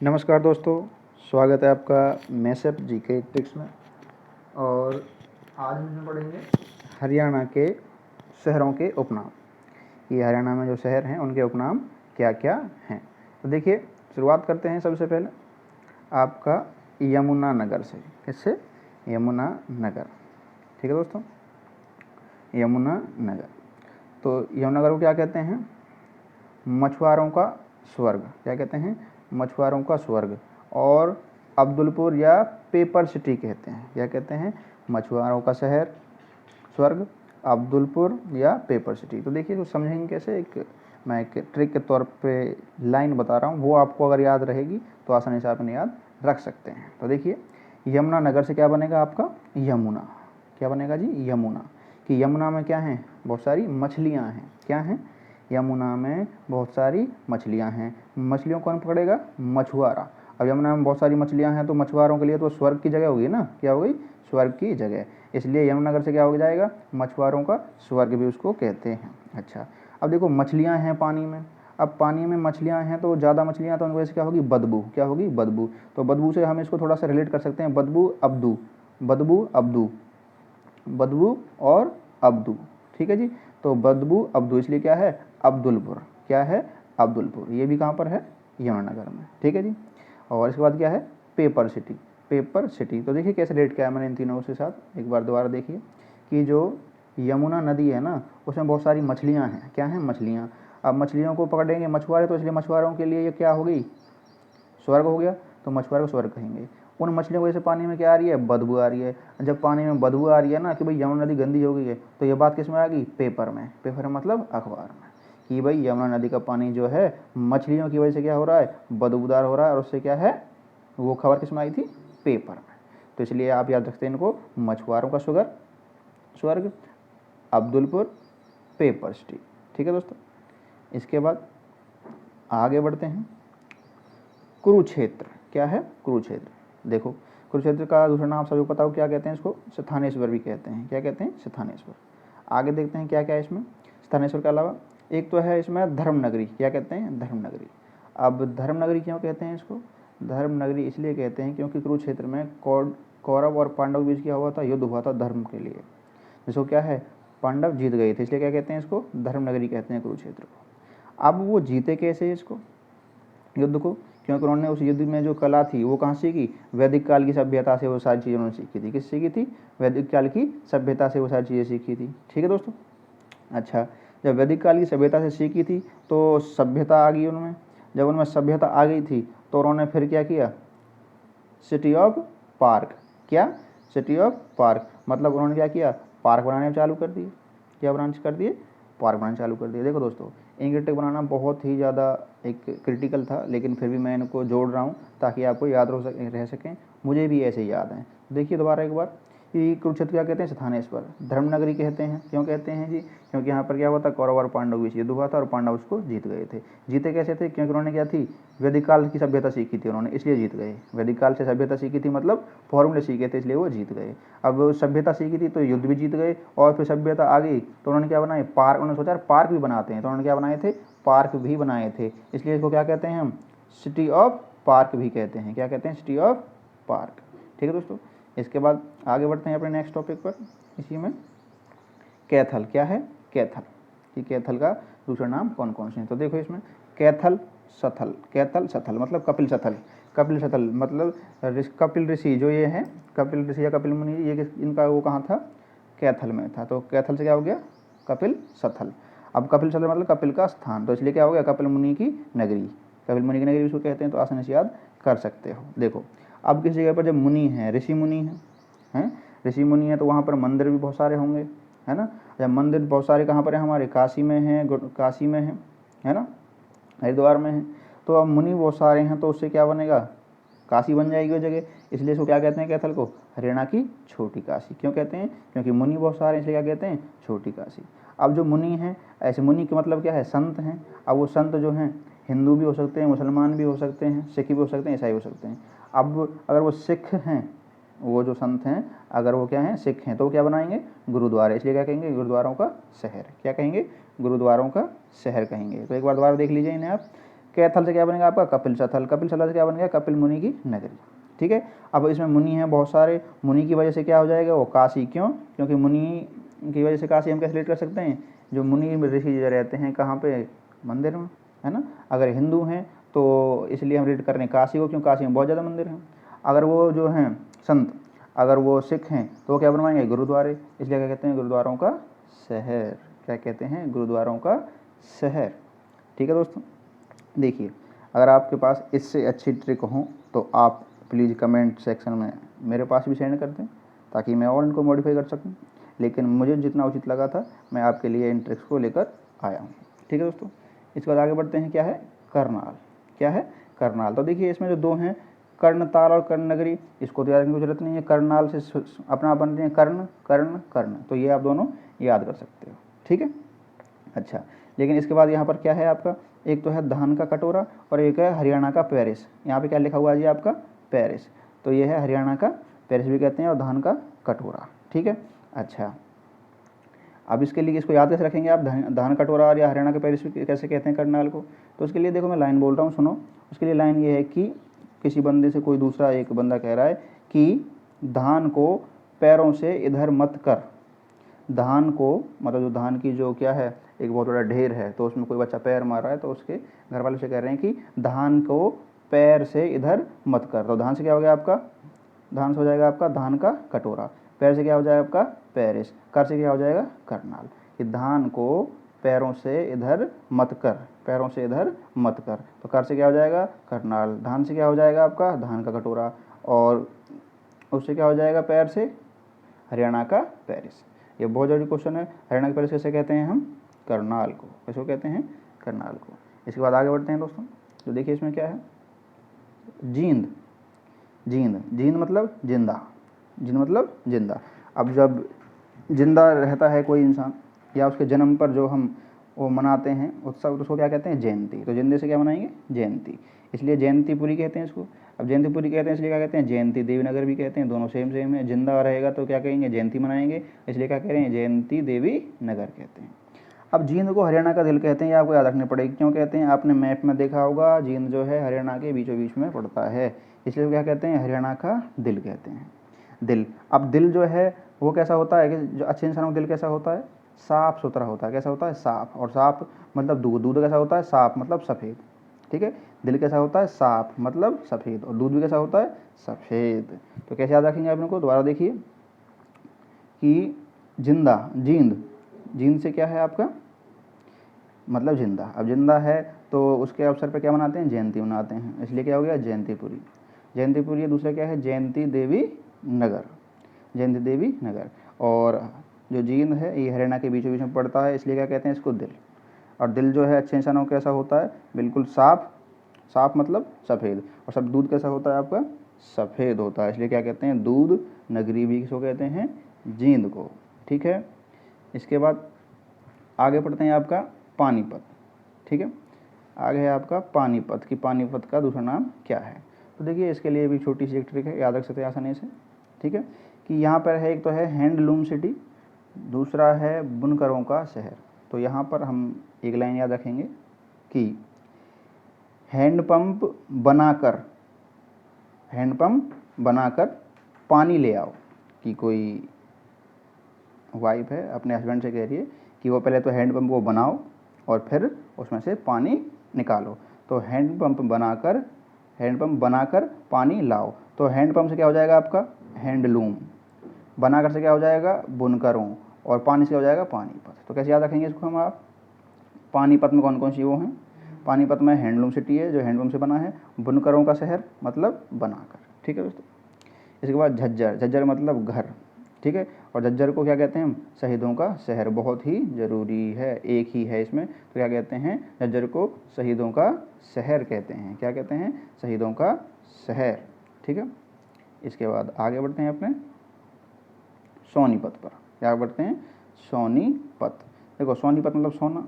नमस्कार दोस्तों, स्वागत है आपका मैसेप जीके ट्रिक्स में। और आज हम पढ़ेंगे हरियाणा के शहरों के उपनाम। ये हरियाणा में जो शहर हैं उनके उपनाम क्या क्या हैं। तो देखिए, शुरुआत करते हैं सबसे पहले आपका यमुनानगर से। किससे? यमुनानगर। ठीक है दोस्तों, यमुनानगर। तो यमुनानगर को क्या कहते हैं? मछुआरों का स्वर्ग। क्या कहते हैं? मछुआरों का स्वर्ग। और अब्दुलपुर या पेपर सिटी कहते हैं। क्या कहते हैं? मछुआरों का शहर, स्वर्ग, अब्दुलपुर या पेपर सिटी। तो देखिए, तो समझेंगे कैसे। मैं एक ट्रिक के तौर पे लाइन बता रहा हूँ, वो आपको अगर याद रहेगी तो आसानी से आप इन्हें याद रख सकते हैं। तो देखिए, यमुनानगर से क्या बनेगा आपका? यमुना। क्या बनेगा जी? यमुना। कि यमुना में क्या है? बहुत सारी मछलियाँ हैं। क्या हैं? यमुना में बहुत सारी मछलियाँ हैं। मछलियों कौन पकड़ेगा? मछुआरा। अब यमुना में बहुत सारी मछलियाँ हैं तो मछुआरों के लिए तो स्वर्ग की जगह होगी ना। क्या हो गई? स्वर्ग की जगह। इसलिए यमुनानगर से क्या हो जाएगा? मछुआरों का स्वर्ग भी उसको कहते हैं। अच्छा, अब देखो, मछलियाँ हैं पानी में। अब पानी में मछलियाँ हैं तो ज़्यादा मछलियाँ, तो उनकी वजह से क्या होगी? बदबू। क्या होगी? बदबू। तो बदबू से हम इसको थोड़ा सा रिलेट कर सकते हैं। बदबू अब्दू, बदबू अब्दू, बदबू और अब्दू। ठीक है जी। तो बदबू अब्दू, इसलिए क्या है? अब्दुलपुर। क्या है? अब्दुलपुर। ये भी कहाँ पर है? यमुनानगर में। ठीक है जी। और इसके बाद क्या है? Paper city. Paper city. तो देखिए कैसे रिलेट किया है मैंने इन तीनों के साथ। एक बार दोबारा देखिए कि जो यमुना नदी है ना, उसमें बहुत सारी मछलियाँ हैं। क्या हैं? मछलियाँ। अब मछलियों को पकड़ेंगे मछुआरे, तो इसलिए मछुआरों के लिए ये क्या हो गई? स्वर्ग हो गया। तो मछुआरे को स्वर्ग कहेंगे। उन मछलियों की वजह से पानी में क्या आ रही है? बदबू आ रही है। जब पानी में बदबू आ रही है ना कि भाई यमुना नदी गंदी हो गई है, तो ये बात किस में आ गई? पेपर में। पेपर मतलब अखबार में, कि भाई यमुना नदी का पानी जो है मछलियों की वजह से क्या हो रहा है? बदबूदार हो रहा है। और उससे क्या है? वो खबर किस में आई थी? पेपर में। तो इसलिए आप याद रखते हैं इनको। मछुआरों का स्वर्ग, अब्दुलपुर, पेपर सिटी। ठीक है दोस्तों। इसके बाद आगे बढ़ते हैं। कुरुक्षेत्र। क्या है? कुरुक्षेत्र। देखो, कुरुक्षेत्र का दूसरा नाम सभी को पता हो, क्या कहते हैं इसको? स्थानेश्वर भी कहते हैं। क्या कहते हैं? स्थानेश्वर। आगे देखते हैं क्या क्या है इसमें स्थानेश्वर के अलावा। एक तो है इसमें धर्मनगरी। क्या कहते हैं? धर्मनगरी। अब धर्मनगरी क्यों कहते हैं इसको? धर्मनगरी इसलिए कहते हैं क्योंकि कुरुक्षेत्र में कौरव और पांडव बीच क्या हुआ था? युद्ध हुआ था धर्म के लिए, जिसको क्या है? पांडव जीत गए थे, इसलिए क्या कहते हैं इसको? धर्मनगरी कहते हैं कुरुक्षेत्र को। अब वो जीते कैसे इसको, युद्ध को? क्योंकि उन्होंने उस युद्ध में जो कला थी वो कहाँ सीखी? वैदिक काल की सभ्यता से वो सारी चीज़ें उन्होंने सीखी थी। किससे सीखी थी? वैदिक काल की सभ्यता से वो सारी चीज़ें सीखी थी। ठीक है दोस्तों। अच्छा, जब वैदिक काल की सभ्यता से सीखी थी तो सभ्यता आ गई उनमें। जब उनमें सभ्यता आ गई थी तो उन्होंने फिर क्या किया? City of park. क्या? City of park. मतलब उन्होंने क्या किया? पार्क बनाने चालू कर दिए। क्या बनाने कर दिए? पार्क बनाना चालू कर दिए। देखो दोस्तों, इनके बनाना बहुत ही ज़्यादा एक क्रिटिकल था, लेकिन फिर भी मैं इनको जोड़ रहा हूँ ताकि आपको याद रह सकें। मुझे भी ऐसे ही याद हैं। देखिए दोबारा एक बार कि कुरुक्षेत्र क्या कहते हैं? स्थानेश्वर। धर्मनगरी कहते हैं। क्यों कहते हैं जी? क्योंकि यहाँ पर क्या हुआ था? कौरव और पांडव बीच युद्ध हुआ था और पांडव उसको जीत गए थे। जीते कैसे थे? क्योंकि उन्होंने क्या थी? वैदिक काल की सभ्यता सीखी थी उन्होंने, इसलिए जीत गए। वैदिक काल से सभ्यता सीखी थी मतलब फॉर्मूले सीखे थे, इसलिए वो जीत गए। अब सभ्यता सीखी थी तो युद्ध भी जीत गए। और फिर सभ्यता आ गई तो उन्होंने क्या बनाए? पार्क। उन्होंने सोचा पार्क भी बनाते हैं, तो उन्होंने क्या बनाए थे? पार्क भी बनाए थे। इसलिए इसको क्या कहते हैं? हम सिटी ऑफ पार्क भी कहते हैं। क्या कहते हैं? City of park. ठीक है दोस्तों। इसके बाद आगे बढ़ते हैं अपने नेक्स्ट टॉपिक पर। इसी में कैथल। क्या है? कैथल। कि कैथल का दूसरा नाम कौन कौन से हैं? तो देखो इसमें कैथल सथल। कैथल सथल मतलब कपिल सथल। कपिल सथल मतलब कपिल ऋषि जो ये हैं, कपिल ऋषि या कपिल मुनि, ये इनका वो कहाँ था? कैथल में था। तो कैथल से क्या हो गया? कपिल सथल। अब कपिल सथल मतलब कपिल का स्थान, तो इसलिए क्या हो गया? कपिल मुनि की नगरी। कपिल मुनि की नगरी उसको कहते हैं, तो आसानी से याद कर सकते हो। देखो, अब किसी जगह पर जब मुनि है, ऋषि मुनि हैं, ऋषि मुनि है, तो वहाँ पर मंदिर भी बहुत सारे होंगे, है ना। जब मंदिर बहुत सारे कहाँ पर है? हमारे काशी में है, काशी में है ना, हरिद्वार में है। तो अब मुनि बहुत सारे हैं तो उससे क्या बनेगा? काशी बन जाएगी वो जगह। इसलिए इसको क्या कहते हैं? कैथल को हरियाणा की छोटी काशी। क्यों कहते हैं? क्योंकि मुनि बहुत सारे हैं, इसलिए क्या कहते हैं? छोटी काशी। अब जो मुनि हैं, ऐसे मुनि के मतलब क्या है? संत हैं। अब वो संत जो हैं हिंदू भी हो सकते हैं, मुसलमान भी हो सकते हैं, सिख भी हो सकते हैं, ईसाई हो सकते हैं। अब अगर वो सिख हैं, वो जो संत हैं, अगर वो क्या हैं? सिख हैं, तो वो क्या बनाएंगे? गुरुद्वारे। इसलिए क्या कहेंगे? गुरुद्वारों का शहर। क्या कहेंगे? गुरुद्वारों का शहर कहेंगे। तो एक बार दोबारा देख लीजिए इन्हें आप। कैथल से क्या बनेगा आपका कपिल सथल, कपिल सथल से क्या बन गया कपिल मुनि की नगरी। ठीक है, अब इसमें मुनि हैं बहुत सारे, मुनि की वजह से क्या हो जाएगा वो काशी, क्यों, क्योंकि मुनि की वजह से काशी हम कैसे रिलेट कर सकते हैं, जो मुनि ऋषि जो रहते हैं कहाँ पे, मंदिर में, है ना। अगर हिंदू हैं तो इसलिए हम रिलेट कर रहे हैं काशी को, क्यों, काशी में बहुत ज़्यादा मंदिर हैं। अगर वो जो हैं संत, अगर वो सिख हैं तो वो क्या बनवाएंगे, गुरुद्वारे, इसलिए क्या कहते हैं गुरुद्वारों का शहर, क्या कहते हैं गुरुद्वारों का शहर। ठीक है दोस्तों, देखिए अगर आपके पास इससे अच्छी ट्रिक हो तो आप प्लीज़ कमेंट सेक्शन में मेरे पास भी सेंड कर दें, ताकि मैं और इनको मॉडिफाई कर सकूं, लेकिन मुझे जितना उचित लगा था मैं आपके लिए इन ट्रिक्स को लेकर आया हूं। ठीक है दोस्तों, इसके बाद आगे बढ़ते हैं, क्या है करनाल, क्या है करनाल। तो देखिए इसमें जो दो हैं कर्णताल और कर्णनगरी, इसको तो याद रखने की जरूरत नहीं है, करनाल से अपना बन रहे हैं कर्ण कर्ण कर्ण, तो ये आप दोनों याद कर सकते हो। ठीक है, अच्छा, लेकिन इसके बाद यहाँ पर क्या है आपका, एक तो है धान का कटोरा और एक है हरियाणा का पेरिस। यहाँ पे क्या लिखा हुआ है जी आपका पेरिस, तो ये है हरियाणा का पेरिस भी कहते हैं और धान का कटोरा। ठीक है, अच्छा, अब इसके लिए इसको याद कैसे रखेंगे आप, धान कटोरा और या हरियाणा के पेरिस भी कैसे कहते हैं करनाल को। तो उसके लिए देखो मैं लाइन बोल रहा हूँ, सुनो। उसके लिए लाइन ये है कि किसी बंदे से कोई दूसरा एक बंदा कह रहा है कि धान को पैरों से इधर मत कर, धान को मतलब जो धान की जो क्या है एक बहुत बड़ा ढेर है, तो उसमें कोई बच्चा पैर मार रहा है, तो उसके घर वाले से कह रहे हैं कि धान को पैर से इधर मत कर। तो धान से क्या हो गया आपका, धान से हो जाएगा आपका धान का कटोरा, पैर से क्या हो जाएगा आपका पेरिस, कर से क्या हो जाएगा करनाल। कि धान को पैरों से इधर मत कर, पैरों से इधर मत कर, तो कर से क्या हो जाएगा करनाल, धान से क्या हो जाएगा आपका धान का कटोरा, और उससे क्या हो जाएगा पैर से हरियाणा का पेरिस। ये बहुत जरूरी क्वेश्चन है, हरियाणा का पेरिस कैसे कहते हैं हम, करनाल को, कैसे कहते हैं करनाल को। इसके बाद आगे बढ़ते हैं दोस्तों, तो देखिए इसमें क्या है, जींद, जींद, जींद मतलब जिंदा, जींद मतलब जिंदा। अब जब जिंदा रहता है कोई इंसान या उसके जन्म पर जो हम वो मनाते हैं उत्सव, उसको क्या कहते हैं जयंती, तो जिंदे से क्या मनाएंगे जयंती, इसलिए जयंतीपुरी कहते हैं इसको। अब जयंतीपुरी कहते हैं इसलिए क्या कहते हैं जयंती देवी नगर भी कहते हैं, दोनों सेम सेम है, जिंदा रहेगा तो क्या कहेंगे जयंती मनाएंगे, इसलिए क्या कह रहे हैं जयंती देवी नगर कहते हैं। अब जींद को हरियाणा का दिल कहते हैं, ये आपको याद रखनी पड़ेगी, क्यों कहते हैं, आपने मैप में देखा होगा जींद जो है हरियाणा के बीचों बीच में पड़ता है, इसलिए क्या कहते हैं हरियाणा का दिल कहते हैं, दिल। अब दिल जो है वो कैसा होता है कि जो अच्छे इंसानों का दिल कैसा होता है, साफ सुथरा होता है, कैसा होता है साफ, और साफ मतलब दूध, दूध कैसा होता है साफ मतलब सफ़ेद। ठीक है, दिल कैसा होता है साफ मतलब सफ़ेद, और दूध भी कैसा होता है सफ़ेद। तो कैसे याद रखेंगे आप इनको, दोबारा देखिए कि जिंदा, जींद, जींद से क्या है आपका मतलब जिंदा। अब जिंदा है तो उसके अवसर पर क्या मनाते हैं जयंती मनाते हैं, इसलिए क्या हो गया जयंतीपुरी, जयंतीपुरी। दूसरा क्या है जयंती देवी नगर, जयंती देवी नगर। और जो जींद है ये हरियाणा के बीचों बीच में पड़ता है, इसलिए क्या कहते हैं इसको दिल। और दिल जो है अच्छे इंसानों का कैसा होता है बिल्कुल साफ, साफ मतलब सफ़ेद, और सब दूध कैसा होता है आपका सफ़ेद होता है, इसलिए क्या कहते हैं दूध नगरी भी किसको कहते हैं जींद को। ठीक है, इसके बाद आगे पढ़ते हैं आपका पानीपत। ठीक है, आगे है आपका पानीपत, कि पानीपत का दूसरा नाम क्या है। तो देखिए इसके लिए भी छोटी सी एक ट्रिक है, याद रख सकते हैं आसानी से। ठीक है, कि यहाँ पर है एक तो है हैंडलूम सिटी, दूसरा है बुनकरों का शहर। तो यहाँ पर हम एक लाइन याद रखेंगे कि हैंडपंप बनाकर, हैंडपंप बनाकर पानी ले आओ, कि कोई वाइफ है अपने हस्बैंड से कह रही है कि वो पहले तो हैंडपंप को बनाओ और फिर उसमें से पानी निकालो। तो हैंडपंप बनाकर, हैंडपंप बनाकर पानी लाओ, तो हैंडपंप से क्या हो जाएगा आपका हैंडलूम, बनाकर से क्या हो जाएगा बुनकरों, और पानी से हो जाएगा पानीपत। तो कैसे याद रखेंगे इसको हम आप, पानीपत में कौन कौन सी वो हैं, पानीपत में हैंडलूम सिटी है जो हैंडलूम से बना है, बुनकरों का शहर मतलब बनाकर। ठीक है दोस्तों, इसके बाद झज्जर, झज्जर मतलब घर। ठीक है, और झज्जर को क्या कहते हैं हम शहीदों का शहर, बहुत ही ज़रूरी है, एक ही है इसमें, तो क्या कहते हैं झज्जर को शहीदों का शहर कहते हैं, क्या कहते हैं शहीदों का शहर। ठीक है, इसके बाद आगे बढ़ते हैं अपने सोनीपत पर, क्या बढ़ते हैं सोनीपत। देखो सोनीपत मतलब सोना,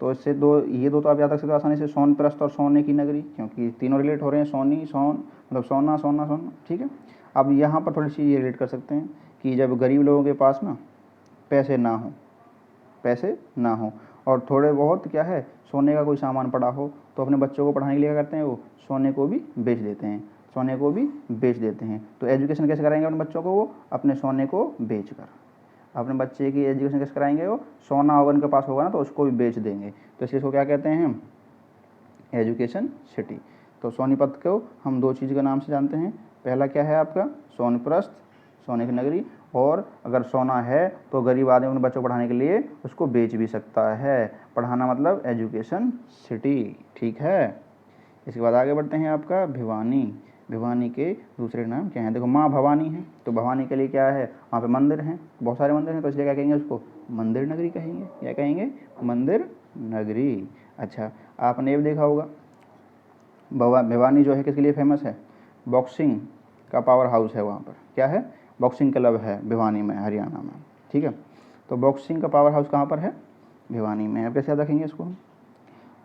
तो इससे दो, ये दो तो आप याद रख सकते हो आसानी से, सोनप्रस्थ और सोने की नगरी, क्योंकि तीनों रिलेट हो रहे हैं, सोनी सोन मतलब सोना सोना सोना। ठीक है, अब यहाँ पर थोड़ी सी ये रिलेट कर सकते हैं कि जब गरीब लोगों के पास ना पैसे ना हो, पैसे ना हो और थोड़े बहुत क्या है सोने का कोई सामान पड़ा हो तो अपने बच्चों को पढ़ाने के लिए क्या करते हैं, वो सोने को भी बेच देते हैं, सोने को भी बेच देते हैं। तो एजुकेशन कैसे कराएंगे अपने बच्चों को, वो अपने सोने को बेच कर। अपने बच्चे की एजुकेशन कैसे कराएंगे, वो सोना होगा उनके पास होगा ना तो उसको भी बेच देंगे। तो इसलिए इसको क्या कहते हैं, एजुकेशन सिटी। तो सोनीपत को हम दो चीज़ के नाम से जानते हैं, पहला क्या है आपका सोनप्रस्थ, सोने की नगरी, और अगर सोना है तो गरीब आदमी अपने बच्चों को पढ़ाने के लिए उसको बेच भी सकता है। पढ़ाना मतलब एजुकेशन सिटी, ठीक है। इसके बाद आगे बढ़ते हैं आपका भिवानी। भिवानी के दूसरे नाम क्या हैं, देखो माँ भवानी है, तो भवानी के लिए क्या है, वहाँ पे मंदिर हैं, बहुत सारे मंदिर हैं, तो इसलिए क्या कहेंगे उसको, मंदिर नगरी कहेंगे। क्या कहेंगे, मंदिर नगरी। अच्छा, आपने ये भी देखा होगा भिवानी जो है किसके लिए फेमस है, बॉक्सिंग का पावर हाउस है वहाँ पर। क्या है, बॉक्सिंग क्लब है भिवानी में, हरियाणा में, ठीक है। तो बॉक्सिंग का पावर हाउस कहाँ पर है, भिवानी में। अब कैसे याद रखेंगे इसको,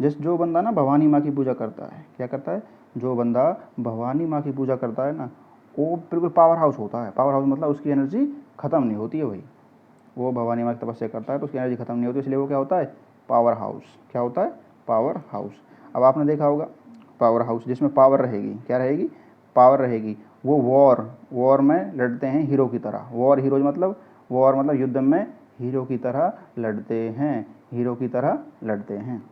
जो बंदा ना भवानी माँ की पूजा करता है, क्या करता है, जो बंदा भवानी माँ की पूजा करता है ना, वो बिल्कुल पावर हाउस होता है। पावर हाउस मतलब उसकी एनर्जी ख़त्म नहीं होती है भाई, वो भवानी माँ की तपस्या करता है तो उसकी एनर्जी ख़त्म नहीं होती, इसलिए वो क्या होता है, पावर हाउस। क्या होता है, पावर हाउस। अब आपने देखा होगा पावर हाउस जिसमें पावर रहेगी, क्या रहेगी, पावर रहेगी, वो वॉर में लड़ते हैं हीरो की तरह। वॉर मतलब युद्ध में हीरो की तरह लड़ते हैं, हीरो की तरह लड़ते हैं,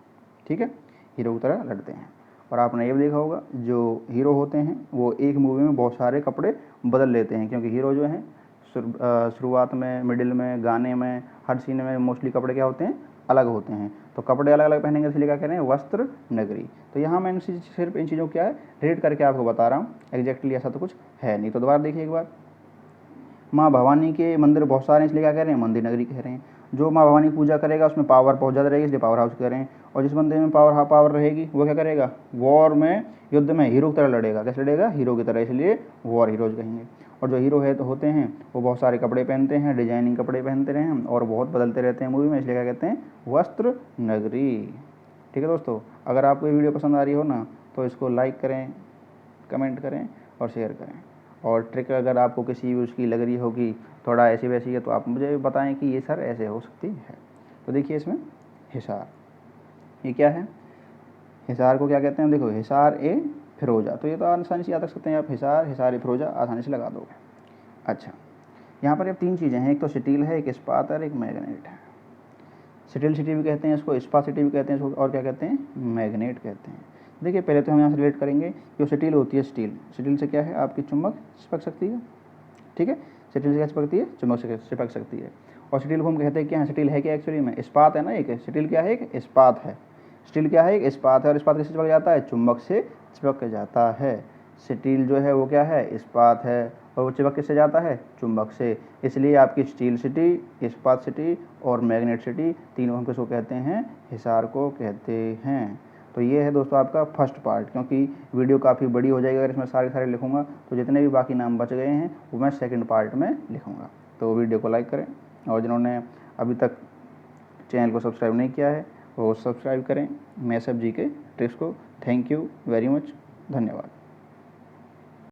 ठीक है, हीरो की तरह लड़ते हैं। और आपने ये भी देखा होगा जो हीरो होते हैं वो एक मूवी में बहुत सारे कपड़े बदल लेते हैं, क्योंकि हीरो जो हैं शुरुआत में, मिडिल में, गाने में, हर सीन में मोस्टली कपड़े क्या होते हैं, अलग होते हैं। तो कपड़े अलग अलग पहनेंगे, इसलिए क्या कह रहे हैं, वस्त्र नगरी। तो यहाँ मैं सिर्फ इन चीज़ों को क्या है रेट करके आपको बता रहा हूँ, एग्जैक्टली ऐसा तो कुछ है नहीं। तो दोबारा देखिए एक बार, माँ भवानी के मंदिर बहुत सारे हैं, इसलिए क्या कह रहे हैं, मंदिर नगरी कह रहे हैं। जो माँ भवानी पूजा करेगा उसमें पावर बहुत ज़्यादा रहेगी, इसलिए पावर हाउस कह रहे हैं। और जिस मंदिर में पावर रहेगी वो क्या करेगा, वॉर में, युद्ध में हीरो की तरह लड़ेगा। कैसे लड़ेगा, हीरो की तरह, इसलिए वॉर हीरोज कहेंगे। और जो हीरो है तो होते हैं वो बहुत सारे कपड़े पहनते हैं, डिजाइनिंग कपड़े पहनते रहे हैं और बहुत बदलते रहते हैं मूवी में, इसलिए क्या कहते हैं, वस्त्र नगरी। ठीक है दोस्तों, अगर आपको ये वीडियो पसंद आ रही हो ना तो इसको लाइक करें, कमेंट करें और शेयर करें। और ट्रिक अगर आपको किसी भी उसकी लग रही होगी थोड़ा ऐसी वैसी है तो आप मुझे बताएं कि ये सर ऐसे हो सकती है। तो देखिए इसमें हिसार, ये क्या है, हिसार को क्या कहते हैं, देखो हिसार ए फिरोजा, तो ये तो आसानी से याद रख सकते हैं आप, हिसार ए फिरोजा आसानी से लगा दोगे। अच्छा, यहाँ पर अब तीन चीज़ें हैं, एक तो स्टील है, एक इस्पात है और एक मैग्नेट है। स्टील सिटी भी कहते हैं इसको, इस्पात सिटी भी कहते हैं इसको, और क्या कहते हैं, मैग्नेट कहते हैं। देखिए पहले तो हम यहाँ से रिलेट करेंगे, जो स्टील होती है, स्टील से क्या है, आपकी चुंबक चिपक सकती है, ठीक है, स्टील से क्या चिपकती है, चुंबक से चिपक सकती है। और स्टील को हम कहते हैं क्या है, स्टील है क्या एक्चुअली में, इस्पात है ना, एक स्टील क्या है, एक इस्पात है। स्टील क्या है, एक इस्पात है, और इस्पात किससे चिपक जाता है, चुंबक से चिपक जाता है। स्टील जो है वो क्या है, इस्पात है, और वो चिपक किससे जाता है, चुंबक से। इसलिए आपकी स्टील सिटी, इस्पात सिटी और मैग्नेट सिटी, तीनों हम किसको कहते हैं, हिसार को कहते हैं। तो ये है दोस्तों आपका फर्स्ट पार्ट, क्योंकि वीडियो काफ़ी बड़ी हो जाएगी अगर इसमें सारे लिखूंगा, तो जितने भी बाकी नाम बच गए हैं वो मैं सेकंड पार्ट में लिखूंगा। तो वीडियो को लाइक करें, और जिन्होंने अभी तक चैनल को सब्सक्राइब नहीं किया है वो सब्सक्राइब करें। मैं सब जी के ट्रिक्स को। थैंक यू वेरी मच, धन्यवाद।